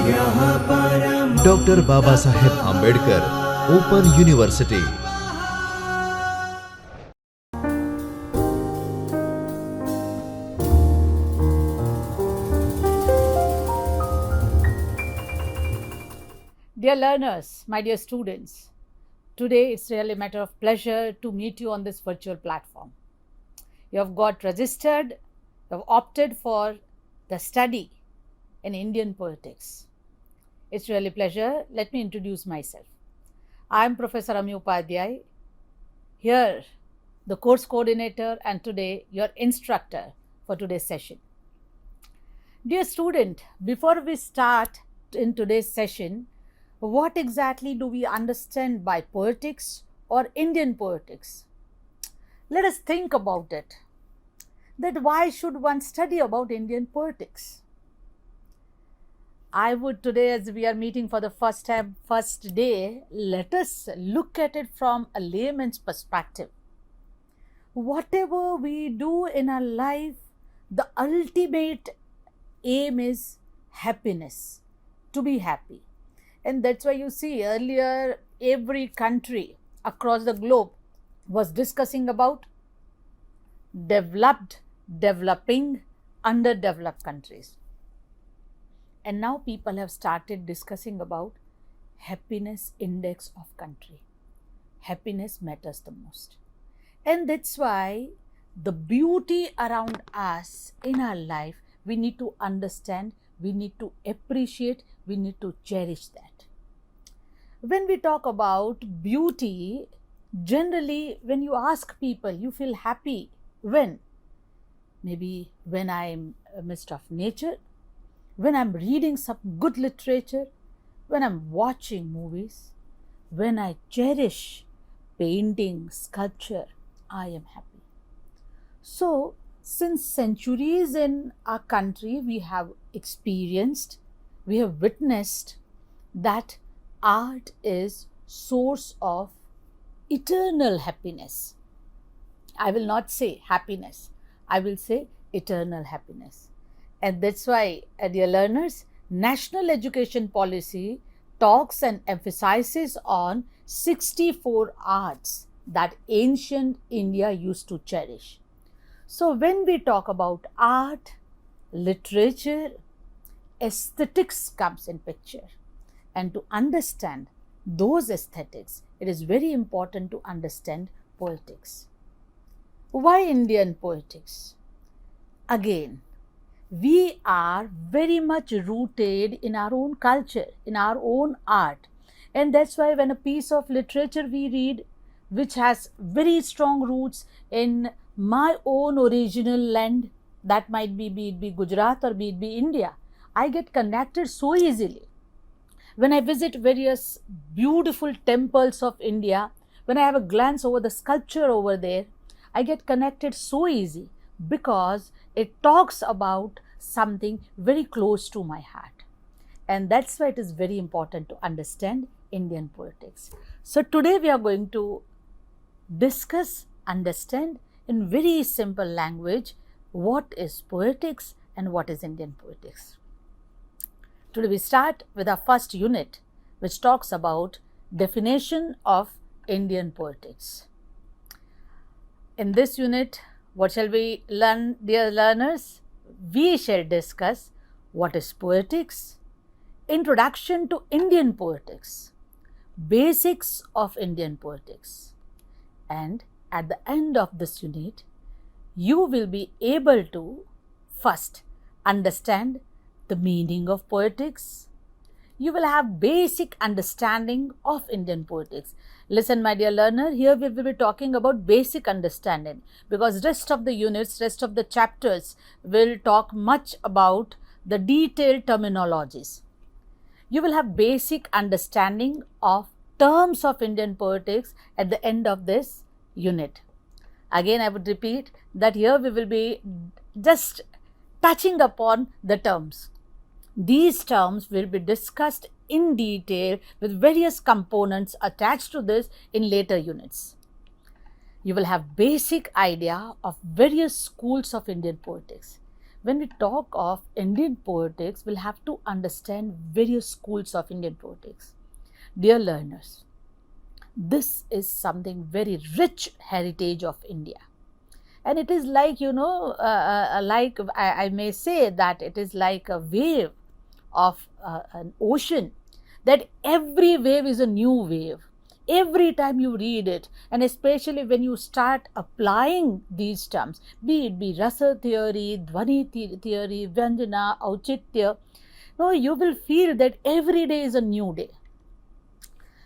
Dr. Babasaheb Ambedkar Open University. Dear learners, my dear students, today it's really a matter of pleasure to meet you on this virtual platform. You have got registered, you have opted for the study in Indian poetics. It's really a pleasure. Let me introduce myself. I am Professor Ami Upadhyay, here the course coordinator and today your instructor for today's session. Dear student, before we start in today's session, what exactly do we understand by poetics or Indian poetics? Let us think about it. That why should one study about Indian poetics? I would today, as we are meeting for the first time, first day, let us look at it from a layman's perspective. Whatever we do in our life, the ultimate aim is happiness, to be happy. And that's why you see earlier every country across the globe was discussing about developed, developing, underdeveloped countries. And now people have started discussing about happiness index of country. Happiness matters the most. And that's why the beauty around us in our life, we need to understand, we need to appreciate, we need to cherish that. When we talk about beauty, generally when you ask people, you feel happy when? Maybe when I'm amidst of nature, when I'm reading some good literature, when I'm watching movies, when I cherish painting, sculpture, I am happy. So, since centuries in our country, we have experienced, we have witnessed that art is source of eternal happiness. I will not say happiness, I will say eternal happiness. And that's why, dear learners, National Education Policy talks and emphasizes on 64 arts that ancient India used to cherish. So when we talk about art, literature, aesthetics comes in picture. And to understand those aesthetics, it is very important to understand poetics. Why Indian poetics? Again, we are very much rooted in our own culture, in our own art. And that's why when a piece of literature we read, which has very strong roots in my own original land, that might be it be Gujarat or be it be India, I get connected so easily. When I visit various beautiful temples of India, when I have a glance over the sculpture over there, I get connected so easy because it talks about something very close to my heart. And that's why it is very important to understand Indian poetics. So today we are going to discuss, understand in very simple language what is poetics and what is Indian poetics. Today we start with our first unit, which talks about definition of Indian poetics. In this unit, what shall we learn, dear learners? We shall discuss what is poetics, introduction to Indian poetics, basics of Indian poetics, and at the end of this unit, you will be able to first understand the meaning of poetics. You will have basic understanding of Indian poetics. Listen, my dear learner, here we will be talking about basic understanding because rest of the units, rest of the chapters will talk much about the detailed terminologies. You will have basic understanding of terms of Indian poetics at the end of this unit. Again, I would repeat that here we will be just touching upon the terms. These terms will be discussed in detail with various components attached to this in later units. You will have basic idea of various schools of Indian poetics. when we talk of Indian poetics, we'll have to understand various schools of Indian poetics. Dear learners, this is something very rich heritage of India. And it is like, like I may say that it is like a wave of an ocean, that every wave is a new wave. Every time you read it, and especially when you start applying these terms, be it be rasa theory, dhvani theory, vyanjana, auchitya, no, you will feel that every day is a new day.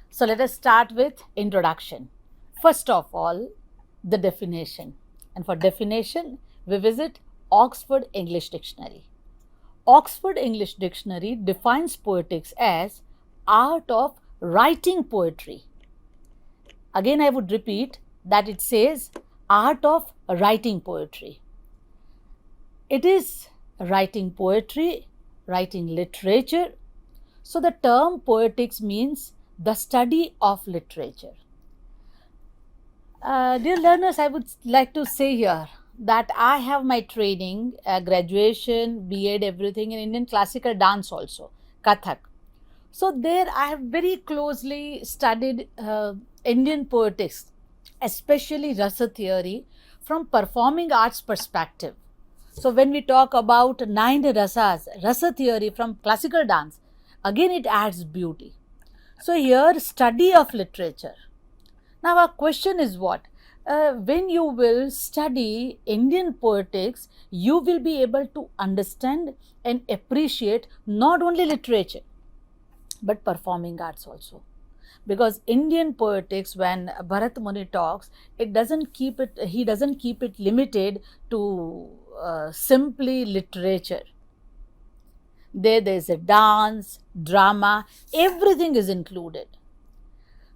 So let us start with introduction. First of all, the definition. And for definition, we visit Oxford English Dictionary. Oxford English Dictionary defines poetics as art of writing poetry. Again, I would repeat that it says art of writing poetry. It is writing poetry, writing literature. So the term poetics means the study of literature. Dear learners, I would like to say here that I have my training, graduation, B.Ed, everything in Indian classical dance also, Kathak. So there I have very closely studied Indian poetics, especially rasa theory from performing arts perspective. So when we talk about 9 rasas, rasa theory from classical dance, again it adds beauty. So here study of literature. Now our question is what? When you will study Indian poetics, you will be able to understand and appreciate not only literature, but performing arts also. Because Indian poetics, when Bharat Muni talks, he doesn't keep it limited to simply literature. There's a dance, drama, everything is included.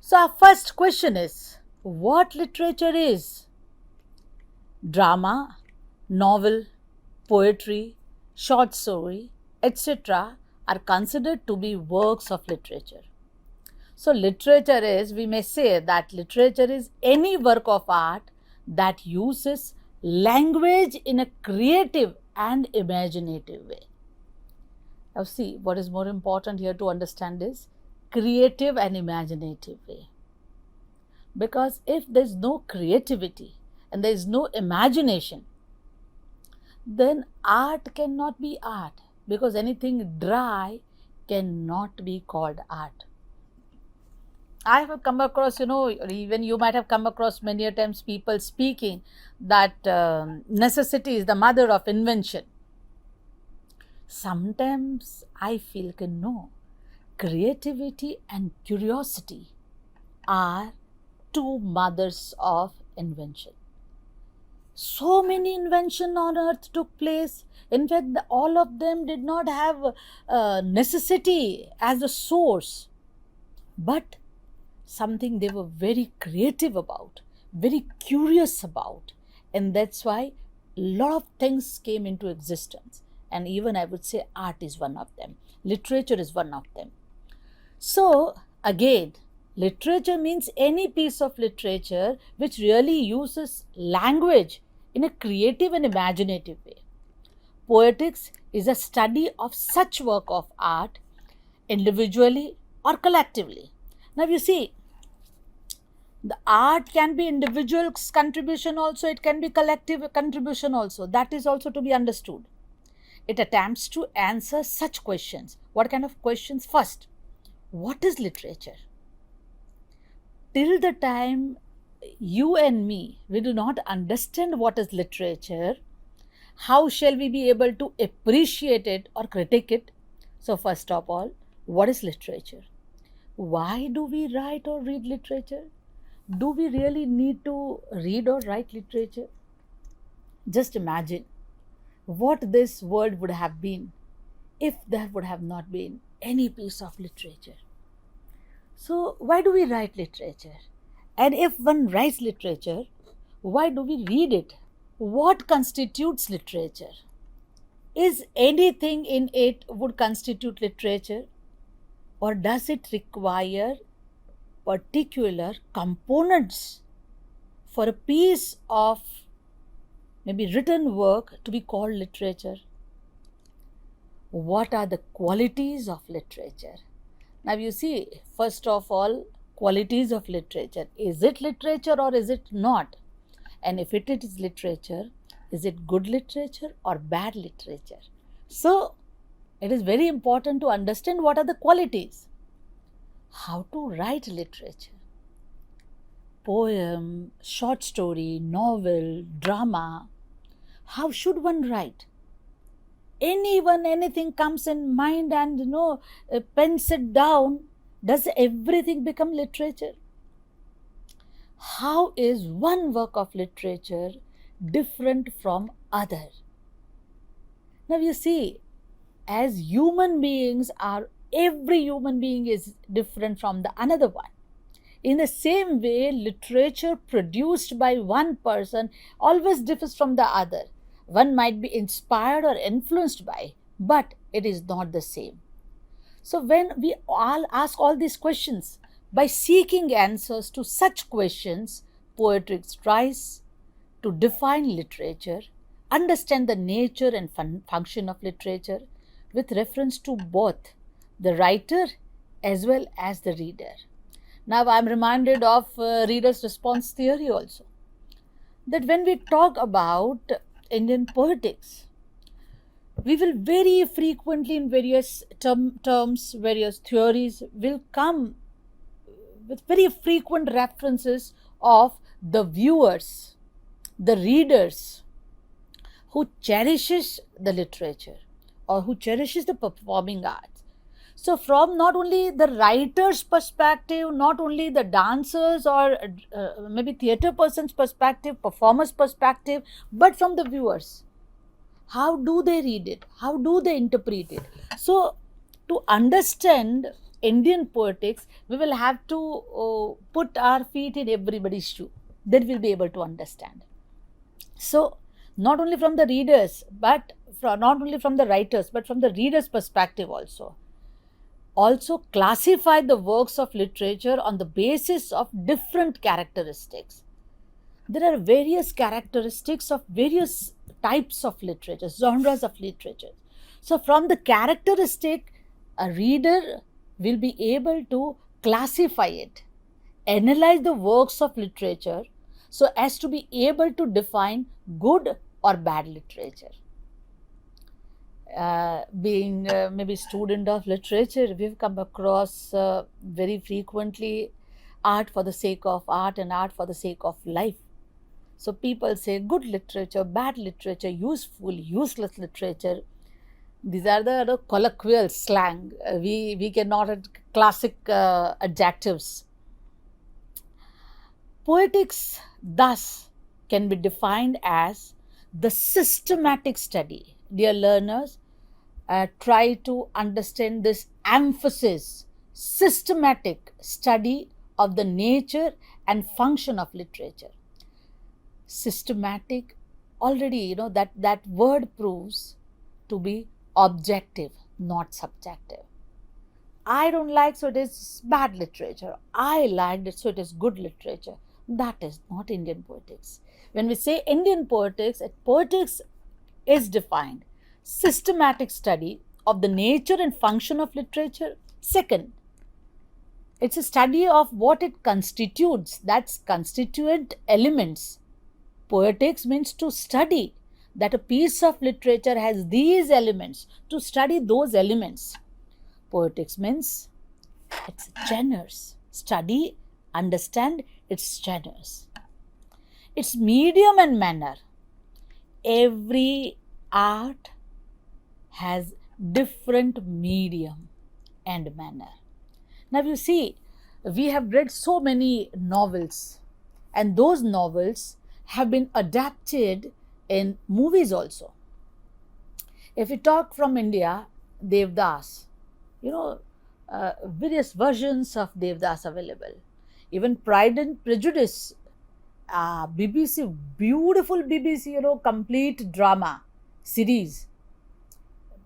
So our first question is, what literature is? Drama, novel, poetry, short story, etc. are considered to be works of literature. So literature is, we may say that literature is any work of art that uses language in a creative and imaginative way. Now see, what is more important here to understand is creative and imaginative way. Because if there is no creativity and there is no imagination, then art cannot be art, because anything dry cannot be called art. I have come across, even you might have come across many a times people speaking that necessity is the mother of invention. Sometimes I feel no, creativity and curiosity are two mothers of invention. So many inventions on earth took place. In fact, all of them did not have necessity as a source, but something they were very creative about, very curious about, and that's why a lot of things came into existence. And even I would say art is one of them, literature is one of them. So again, literature means any piece of literature which really uses language in a creative and imaginative way. Poetics is a study of such work of art, individually or collectively. Now you see, the art can be individual's contribution also, it can be collective contribution also. That is also to be understood. It attempts to answer such questions. What kind of questions? First, what is literature? Till the time you and me, we do not understand what is literature, how shall we be able to appreciate it or critique it? So first of all, what is literature? Why do we write or read literature? Do we really need to read or write literature? Just imagine what this world would have been if there would have not been any piece of literature. So why do we write literature? And if one writes literature, why do we read it? What constitutes literature? Is anything in it would constitute literature? Or does it require particular components for a piece of maybe written work to be called literature? what are the qualities of literature? Now you see, first of all, qualities of literature. Is it literature or is it not? And if it is literature, is it good literature or bad literature? So it is very important to understand what are the qualities. How to write literature. Poem, short story, novel, drama. How should one write? Anyone, anything comes in mind and pens it down. Does everything become literature? How is one work of literature different from other? Now you see, as human beings are, every human being is different from the another one. In the same way, literature produced by one person always differs from the other. One might be inspired or influenced by, but it is not the same. So when we all ask all these questions, by seeking answers to such questions, Poetics tries to define literature, understand the nature and function of literature with reference to both the writer as well as the reader. Now I am reminded of reader's response theory also, that when we talk about Indian poetics, we will very frequently in various terms, various theories will come with very frequent references of the viewers, the readers who cherishes the literature or who cherishes the performing arts. So from not only the writer's perspective, not only the dancers or maybe theatre person's perspective, performer's perspective, but from the viewers. How do they read it? How do they interpret it? So to understand Indian poetics, we will have to put our feet in everybody's shoe. Then we'll be able to understand. So not only from the readers, but not only from the writers, but from the reader's perspective also. Also classify the works of literature on the basis of different characteristics. There are various characteristics of various types of literature, genres of literature. So from the characteristic, a reader will be able to classify it, analyze the works of literature so as to be able to define good or bad literature. Being maybe student of literature, we've come across very frequently art for the sake of art and art for the sake of life. So people say good literature, bad literature, useful, useless literature. These are the colloquial slang. We cannot add classic adjectives. Poetics thus can be defined as the systematic study. Dear learners, try to understand this emphasis, systematic study of the nature and function of literature. Systematic, already that word proves to be objective, not subjective. I don't like, so it is bad literature. I liked it, so it is good literature. That is not Indian poetics. When we say Indian poetics is defined systematic study of the nature and function of literature. Second, it's a study of what it constitutes, that's constituent elements. Poetics means to study that a piece of literature has these elements, to study those elements. Poetics means it's genres. Study, understand its genres. Its medium and manner. Every art has different medium and manner. Now you see, we have read so many novels, and those novels have been adapted in movies also. If we talk from India, Devdas, various versions of Devdas available. Even Pride and Prejudice, BBC, beautiful BBC, complete drama series.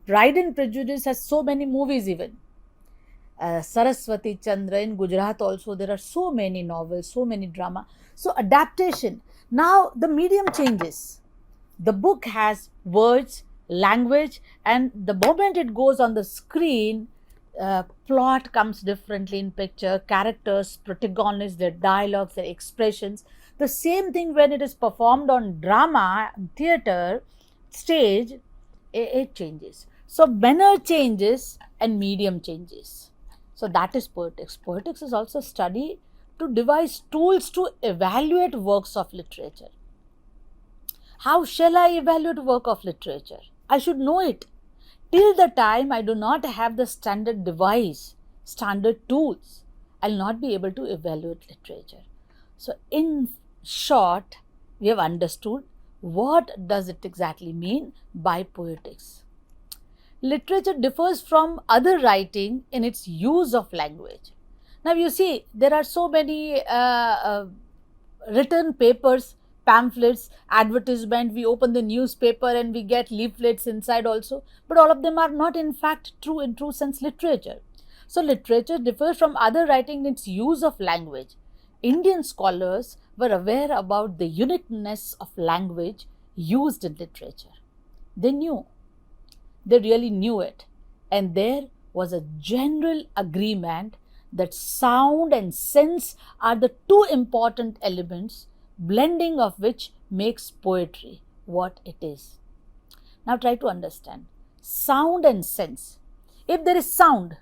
Pride and Prejudice has so many movies even. Saraswati Chandra in Gujarat also, there are so many novels, so many drama. So adaptation. Now the medium changes. The book has words, language, and the moment it goes on the screen, plot comes differently in picture, characters, protagonists, their dialogues, their expressions. The same thing when it is performed on drama, theater, stage, it changes. So manner changes and medium changes. So that is poetics. Poetics is also study to devise tools to evaluate works of literature. How shall I evaluate work of literature? I should know it. Till the time I do not have the standard device, standard tools, I'll not be able to evaluate literature. So in short, we have understood what does it exactly mean by poetics. Literature differs from other writing in its use of language. Now you see, there are so many written papers, pamphlets, advertisement. We open the newspaper and we get leaflets inside also, but all of them are not in fact true in true sense literature. So literature differs from other writing in its use of language. Indian scholars were aware about the uniqueness of language used in literature. They knew, they really knew it. And there was a general agreement that sound and sense are the two important elements, blending of which makes poetry what it is. Now try to understand. Sound and sense. If there is sound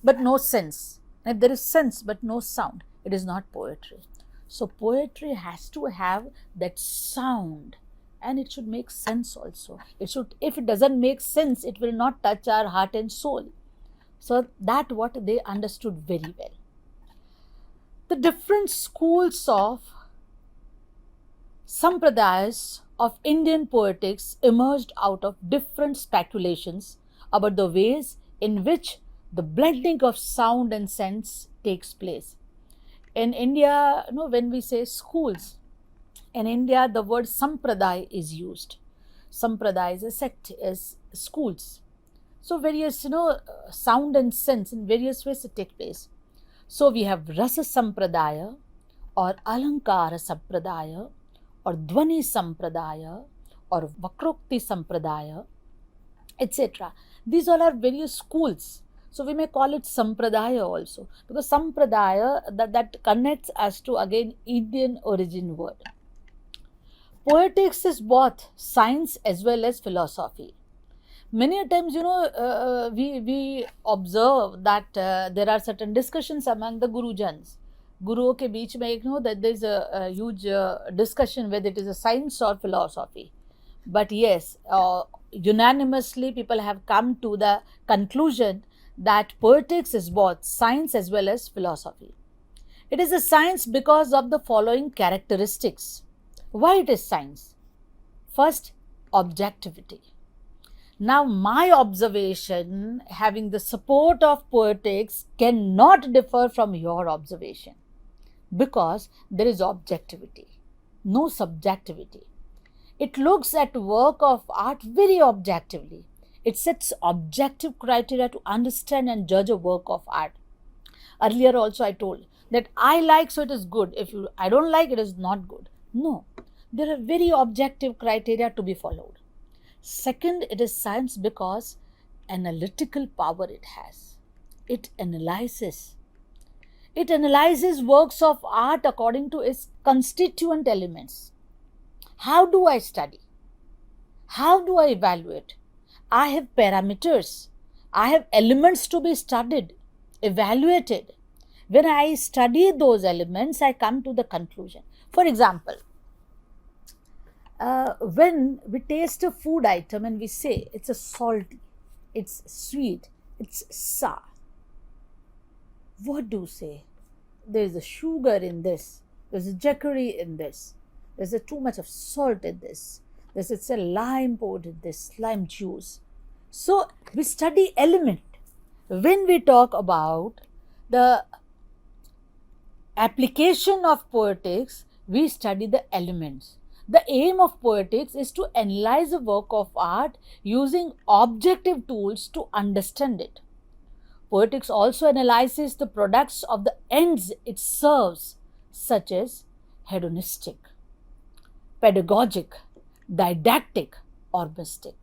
but no sense, if there is sense but no sound, it is not poetry. So poetry has to have that sound, and it should make sense also. It should, if it doesn't make sense, it will not touch our heart and soul. So that what they understood very well. The different schools of sampradayas of Indian poetics emerged out of different speculations about the ways in which the blending of sound and sense takes place. In India, when we say schools, in India, the word sampradaya is used. Sampradaya is a sect, is schools. So various, sound and sense in various ways it take place. So we have rasa sampradaya or alankara sampradaya or dvani sampradaya or vakrokti sampradaya, etc. These all are various schools. So we may call it sampradaya also, because sampradaya that connects us to again Indian origin word. Poetics is both science as well as philosophy. Many times, we observe that there are certain discussions among the gurujans. Guruओं के बीच में एक that there is a huge discussion whether it is a science or philosophy. But yes, unanimously people have come to the conclusion that poetics is both science as well as philosophy. It is a science because of the following characteristics. Why it is science? First, objectivity. Now, my observation, having the support of poetics, cannot differ from your observation because there is objectivity, no subjectivity. It looks at work of art very objectively. It sets objective criteria to understand and judge a work of art. Earlier also I told that I like, so it is good. If I don't like, it is not good. No, there are very objective criteria to be followed. Second, it is science because analytical power it has. It analyzes. It analyzes works of art according to its constituent elements. How do I study? How do I evaluate? I have parameters. I have elements to be studied, evaluated. When I study those elements, I come to the conclusion. For example, when we taste a food item and we say it's a salty, it's sweet, it's sour, what do you say? There's a sugar in this, there's a jackery in this, there's too much of salt in this, it's a lime poured in this, lime juice. So we study element. When we talk about the application of poetics, we study the elements. The aim of poetics is to analyze a work of art using objective tools to understand it. Poetics also analyzes the products of the ends it serves, such as hedonistic, pedagogic, didactic, or mystic.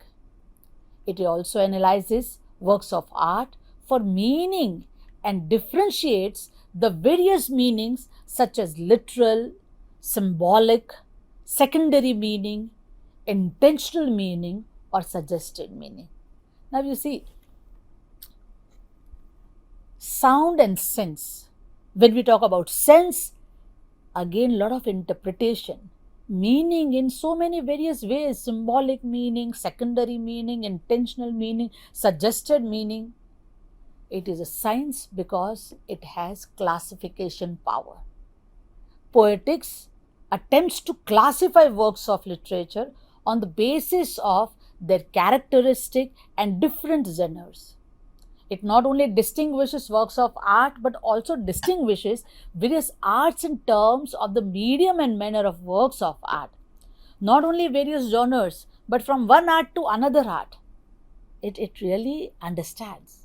It also analyzes works of art for meaning and differentiates the various meanings such as literal, symbolic, secondary meaning, intentional meaning, or suggested meaning. Now you see, sound and sense. When we talk about sense, again, lot of interpretation, meaning in so many various ways, symbolic meaning, secondary meaning, intentional meaning, suggested meaning. It is a science because it has classification power. Poetics attempts to classify works of literature on the basis of their characteristic and different genres. It not only distinguishes works of art but also distinguishes various arts in terms of the medium and manner of works of art. Not only various genres but from one art to another art. It really understands.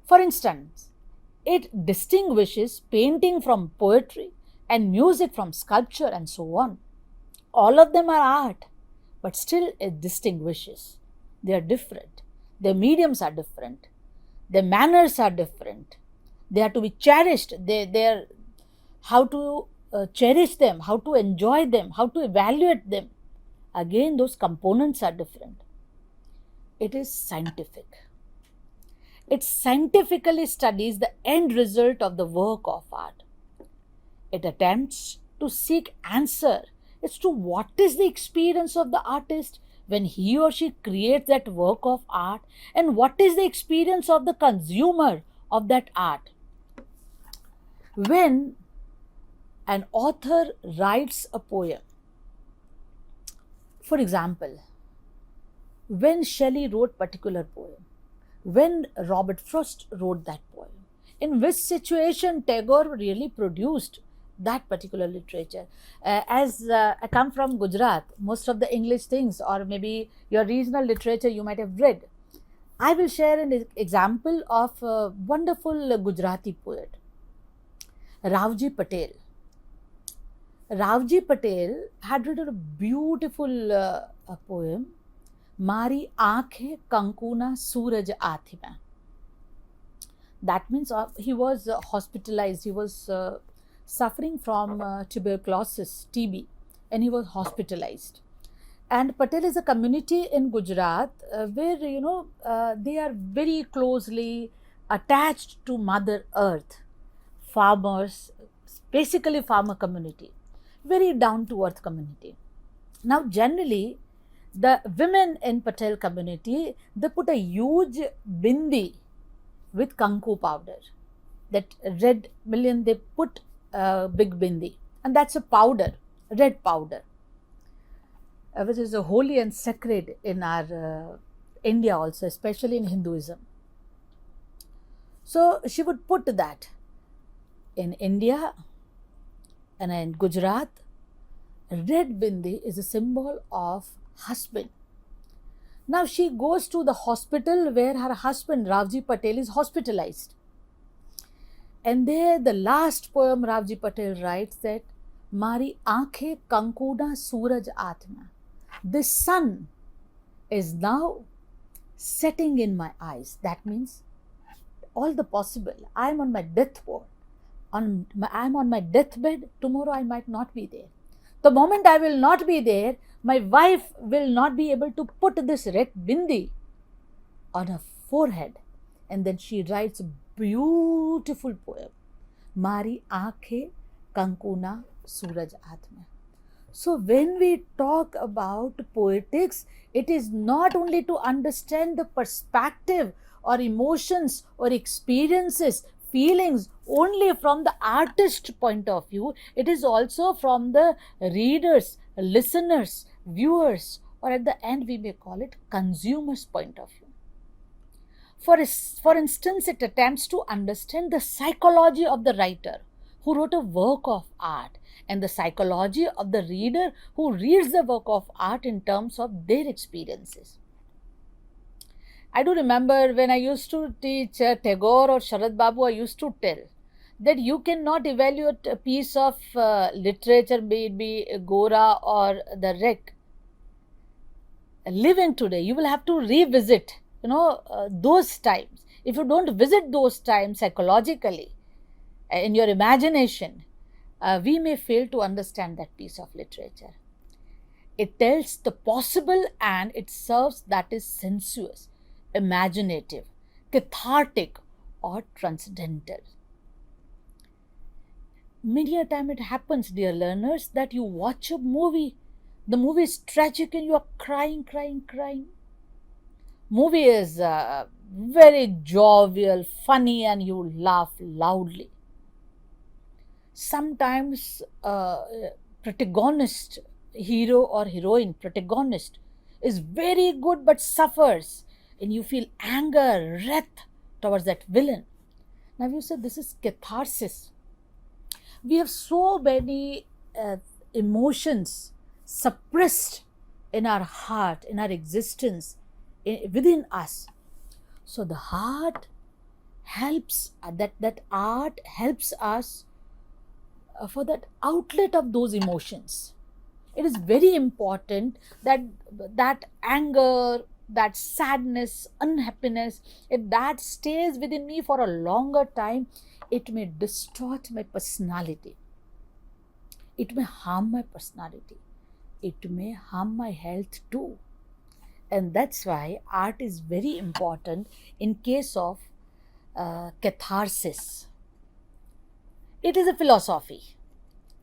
For instance, it distinguishes painting from poetry and music from sculpture and so on. All of them are art, but still it distinguishes. They are different. Their mediums are different. Their manners are different. They are to be cherished. They are how to cherish them, how to enjoy them, how to evaluate them. Again, those components are different. It is scientific. It scientifically studies the end result of the work of art. It attempts to seek answer as to what is the experience of the artist when he or she creates that work of art and what is the experience of the consumer of that art. When an author writes a poem, for example, when Shelley wrote particular poem, when Robert Frost wrote that poem, in which situation Tagore really produced that particular literature. As I come from Gujarat, most of the English things or maybe your regional literature you might have read. I will share an example of a wonderful Gujarati poet, Ravji Patel. Ravji Patel had written a beautiful poem, Mari Aankhe Kankuna Suraj Aathima. That means he was hospitalized, he was suffering from tuberculosis, TB, and he was hospitalized. And Patel is a community in Gujarat where, they are very closely attached to Mother Earth, farmers, basically farmer community, very down to earth community. Now, generally, the women in Patel community, they put a huge bindi with kanku powder. That red million, they put a big bindi, and that's a powder, red powder, which is a holy and sacred in our India also, especially in Hinduism. So she would put that in India and in Gujarat. Red bindi is a symbol of husband. Now she goes to the hospital where her husband Ravji Patel is hospitalized. And there the last poem Ravji Patel writes that Mari Aankhe Kankuna Suraj Atma. The sun is now setting in my eyes. That means all the possible. I am on my deathbed. I am on my deathbed. Tomorrow I might not be there. The moment I will not be there, my wife will not be able to put this red bindi on her forehead. And then she writes a beautiful poem, Mari Aankhe Kankuna Suraj Atma. So when we talk about poetics, it is not only to understand the perspective or emotions or experiences, feelings only from the artist point of view, it is also from the readers, listeners, viewers, or at the end we may call it consumers point of view. For instance, it attempts to understand the psychology of the writer who wrote a work of art and the psychology of the reader who reads the work of art in terms of their experiences. I do remember when I used to teach Tagore or Sharad Babu, I used to tell that you cannot evaluate a piece of literature, may it be Gora or the Wreck, living today, you will have to revisit, those times. If you don't visit those times psychologically, in your imagination, we may fail to understand that piece of literature. It tells the possible and it serves that is sensuous, imaginative, cathartic, or transcendental. Many a time it happens, dear learners, that you watch a movie, the movie is tragic and you are crying, crying, crying. Movie is very jovial, funny, and you laugh loudly. Sometimes protagonist, hero or heroine, protagonist is very good but suffers, and you feel anger, wrath towards that villain. Now you say this is catharsis. We have so many emotions suppressed in our heart, in our existence, within us. So the heart helps, that art helps us for that outlet of those emotions. It is very important that that anger, that sadness, unhappiness, if that stays within me for a longer time, it may distort my personality. It may harm my personality. It may harm my health too. And that's why art is very important in case of catharsis. It is a philosophy.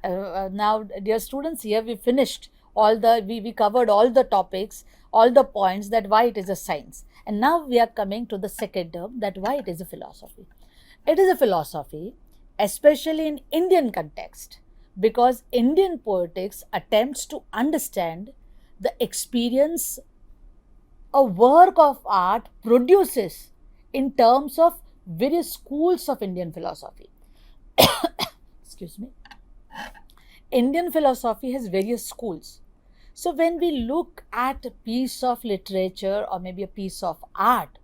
Now, dear students, here we finished we covered all the topics, all the points, that why it is a science. And now we are coming to the second term, that why it is a philosophy. It is a philosophy, especially in Indian context, because Indian poetics attempts to understand the experience a work of art produces in terms of various schools of Indian philosophy. Excuse me. Indian philosophy has various schools. So when we look at a piece of literature or maybe a piece of art,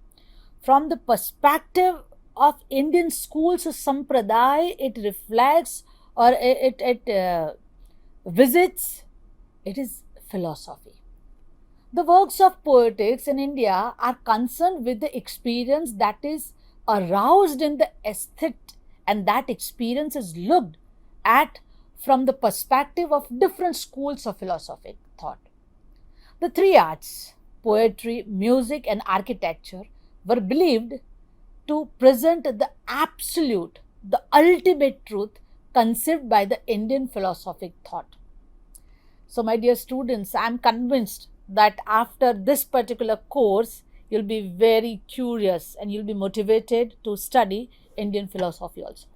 from the perspective of Indian schools of Sampradaya, it reflects or it visits, it is philosophy. The works of poetics in India are concerned with the experience that is aroused in the aesthete, and that experience is looked at from the perspective of different schools of philosophic thought. The three arts, poetry, music, and architecture, were believed to present the absolute, the ultimate truth conceived by the Indian philosophic thought. So, my dear students, I am convinced that after this particular course, you'll be very curious and you'll be motivated to study Indian philosophy also.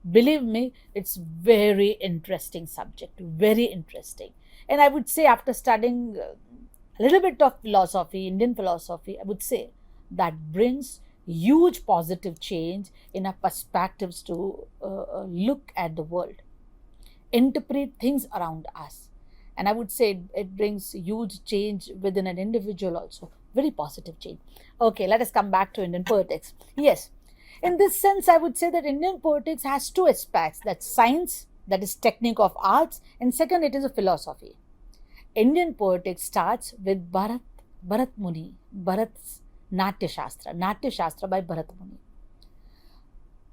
Believe me, it's very interesting subject, very interesting. And I would say after studying a little bit of philosophy, Indian philosophy, I would say that brings huge positive change in our perspectives to look at the world, interpret things around us. And I would say it brings huge change within an individual also, very positive change. Okay, let us come back to Indian poetics. Yes, in this sense, I would say that Indian poetics has two aspects, that's science, that is technique of arts, and second, it is a philosophy. Indian poetics starts with Bharat Muni, Bharat's Natya Shastra by Bharat Muni.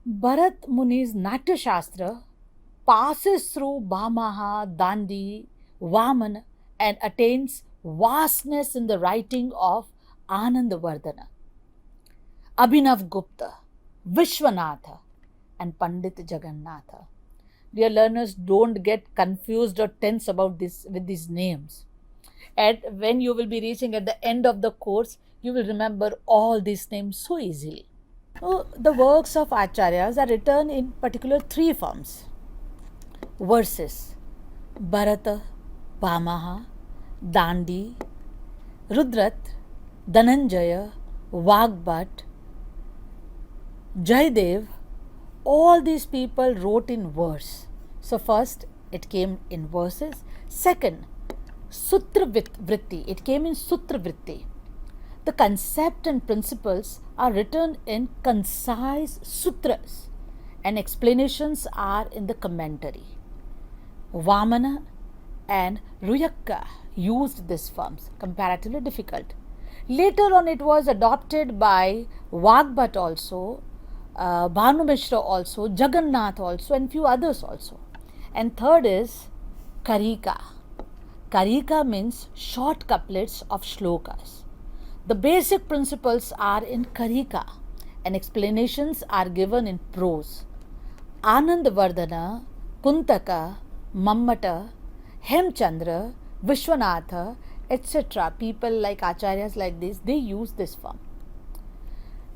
Bharat Muni's Natya Shastra passes through Bhamaha, Dandi, Vaman, and attains vastness in the writing of Anandavardhana, Abhinav Gupta, Vishwanatha, and Pandit Jagannatha. Dear learners, don't get confused or tense about this with these names. And when you will be reaching at the end of the course, you will remember all these names so easily. So, the works of Acharyas are written in particular three forms. Verses: Bharata, Bhamaha, Dandi, Rudrat, Dhananjaya, Vagbhat, Jaydev, all these people wrote in verse. So first it came in verses. Second, Sutra Vritti, it came in Sutra Vritti. The concept and principles are written in concise sutras and explanations are in the commentary. Vamana and Ruyakka used these forms, comparatively difficult. Later on, it was adopted by Vagbhat also, Bhanu Mishra also, Jagannath also, and few others also. And third is Karika. Karika means short couplets of shlokas. The basic principles are in Karika and explanations are given in prose. Anandvardhana, Kuntaka, Mammata, Hemchandra, Vishwanatha, etc. People like acharyas like this, they use this form.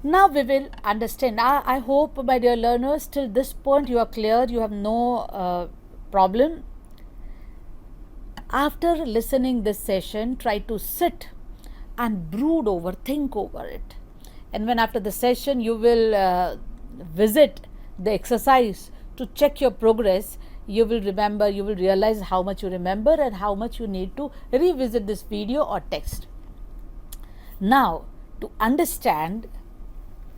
Now we will understand. I hope, my dear learners, till this point you are clear, you have no problem. After listening this session, try to sit and brood over, think over it. And when after the session you will visit the exercise to check your progress, you will remember, you will realize how much you remember and how much you need to revisit this video or text. Now, to understand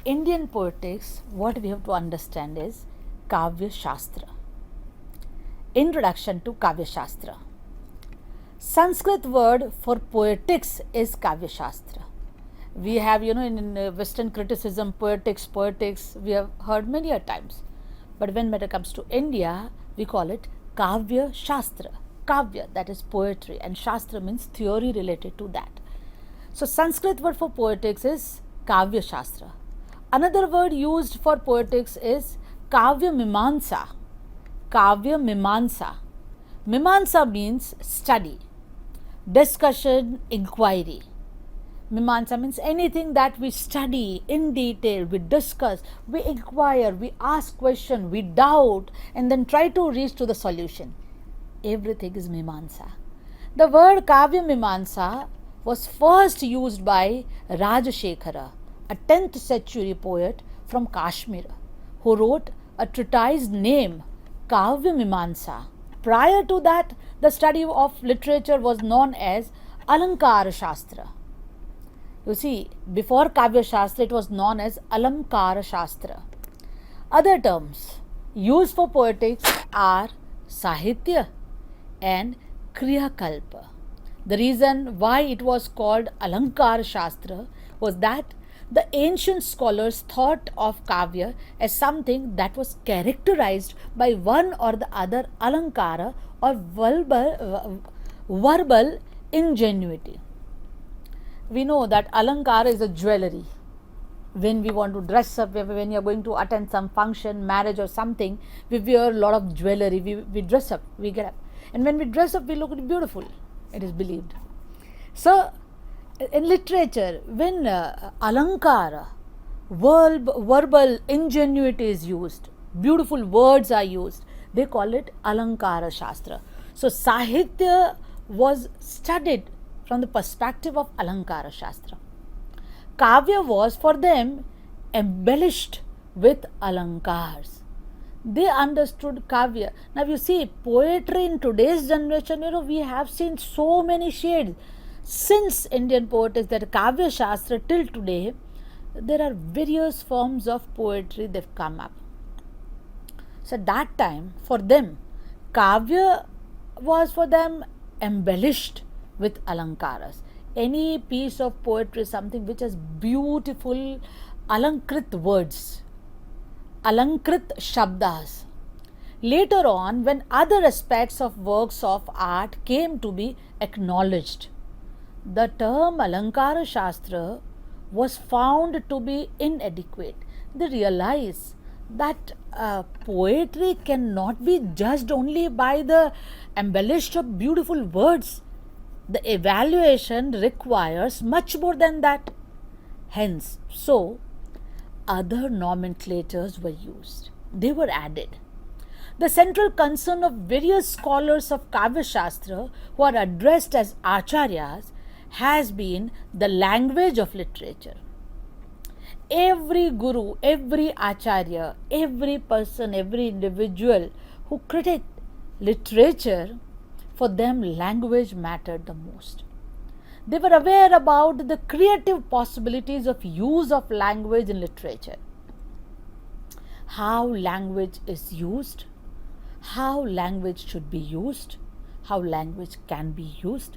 Indian poetics, what we have to understand is Kavya Shastra. Introduction to Kavya Shastra. Sanskrit word for poetics is Kavya Shastra. We have, in Western criticism, poetics, we have heard many a times. But when it comes to India, we call it Kavya Shastra. Kavya, that is poetry, and Shastra means theory related to that. So, Sanskrit word for poetics is Kavya Shastra. Another word used for poetics is Kavya Mimansa. Kavya Mimansa. Mimansa means study, discussion, inquiry. Mimansa means anything that we study in detail, we discuss, we inquire, we ask questions, we doubt, and then try to reach to the solution. Everything is Mimansa. The word Kavya Mimansa was first used by Rajashekhara, a 10th century poet from Kashmir, who wrote a treatise named Kavya Mimansa. Prior to that, the study of literature was known as Alankara Shastra. You see, before Kavya Shastra, it was known as Alankara Shastra. Other terms used for poetics are Sahitya and Kriyakalpa. The reason why it was called Alankara Shastra was that the ancient scholars thought of Kavya as something that was characterized by one or the other Alankara or verbal ingenuity. We know that Alankara is a jewelry. When we want to dress up, when you are going to attend some function, marriage or something, we wear a lot of jewelry, we dress up, we get up. And when we dress up, we look beautiful, it is believed. So, in literature, when Alankara, verbal ingenuity is used, beautiful words are used, they call it Alankara Shastra. So, Sahitya was studied from the perspective of Alankara Shastra. Kavya was for them embellished with Alankars. They understood Kavya. Now you see, poetry in today's generation, we have seen so many shades. Since Indian poetics, that Kavya Shastra till today, there are various forms of poetry they've come up. So that time, for them, Kavya was for them embellished with Alankaras. Any piece of poetry, something which has beautiful Alankrit words, Alankrit Shabdas. Later on, when other aspects of works of art came to be acknowledged, the term Alankara Shastra was found to be inadequate. They realized that poetry cannot be judged only by the embellished of beautiful words. The evaluation requires much more than that. Hence, so other nomenclatures were used. They were added. The central concern of various scholars of Kavya Shastra, who are addressed as acharyas, has been the language of literature. Every guru, every acharya, every person, every individual who critiqued literature, for them language mattered the most. They were aware about the creative possibilities of use of language in literature. How language is used, how language should be used, how language can be used,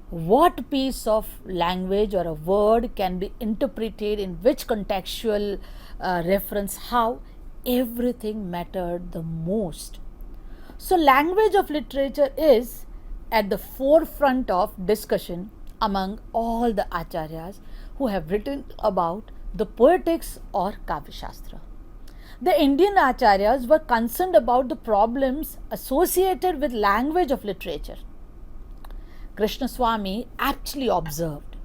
what piece of language or a word can be interpreted in which contextual reference, how, everything mattered the most. So, language of literature is at the forefront of discussion among all the acharyas who have written about the poetics or Kavya Shastra. The Indian acharyas were concerned about the problems associated with language of literature. Krishnaswamy actually observed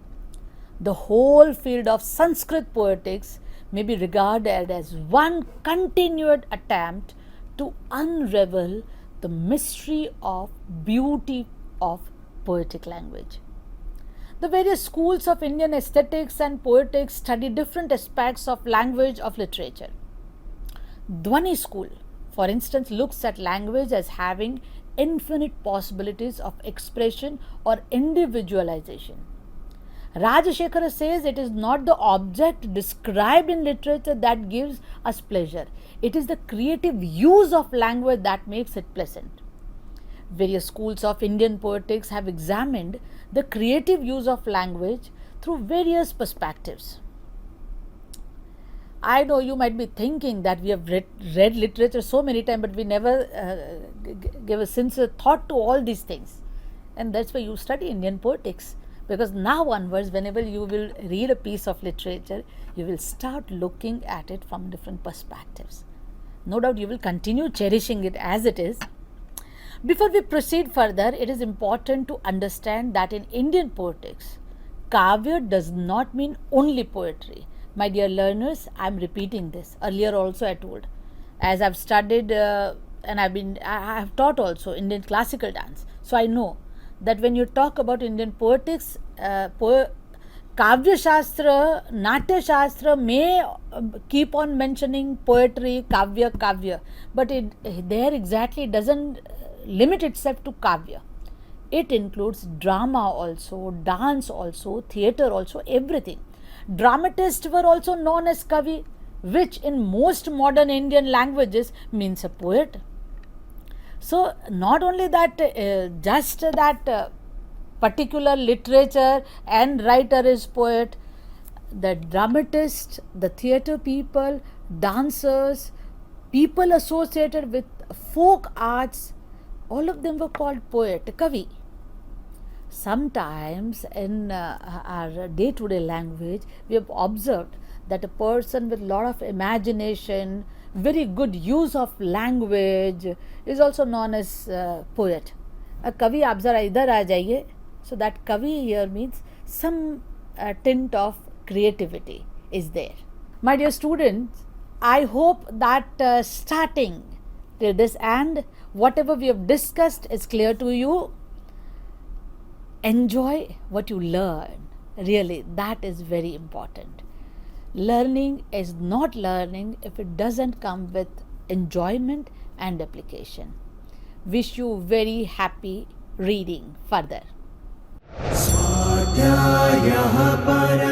the whole field of Sanskrit poetics may be regarded as one continued attempt to unravel the mystery of beauty of poetic language. The various schools of Indian aesthetics and poetics study different aspects of language of literature. Dhwani school, for instance, looks at language as having infinite possibilities of expression or individualization. Rajashekara says it is not the object described in literature that gives us pleasure. It is the creative use of language that makes it pleasant. Various schools of Indian poetics have examined the creative use of language through various perspectives. I know you might be thinking that we have read literature so many times, but we never give a sincere thought to all these things. And that's why you study Indian poetics. Because now onwards, whenever you will read a piece of literature, you will start looking at it from different perspectives. No doubt you will continue cherishing it as it is. Before we proceed further, it is important to understand that in Indian poetics, Kavya does not mean only poetry. My dear learners, I am repeating this. Earlier also I told, as I have studied and I have taught also Indian classical dance. So I know that when you talk about Indian poetics, Kavya Shastra, Natya Shastra may keep on mentioning poetry, Kavya, but it there exactly doesn't limit itself to Kavya. It includes drama also, dance also, theatre also, everything. Dramatists were also known as Kavi, which in most modern Indian languages means a poet. So, not only that, just that particular literature and writer is poet, the dramatist, the theatre people, dancers, people associated with folk arts, all of them were called poet, Kavi. Sometimes in our day-to-day language, we have observed that a person with a lot of imagination, very good use of language is also known as poet. A kavi, आप जरा इधर आ जाइए. So that kavi here means some tint of creativity is there. My dear students, I hope that starting till this end, whatever we have discussed is clear to you. Enjoy what you learn. Really, that is very important. Learning is not learning if it doesn't come with enjoyment and application. Wish you very happy reading further. स्वाध्यायः परः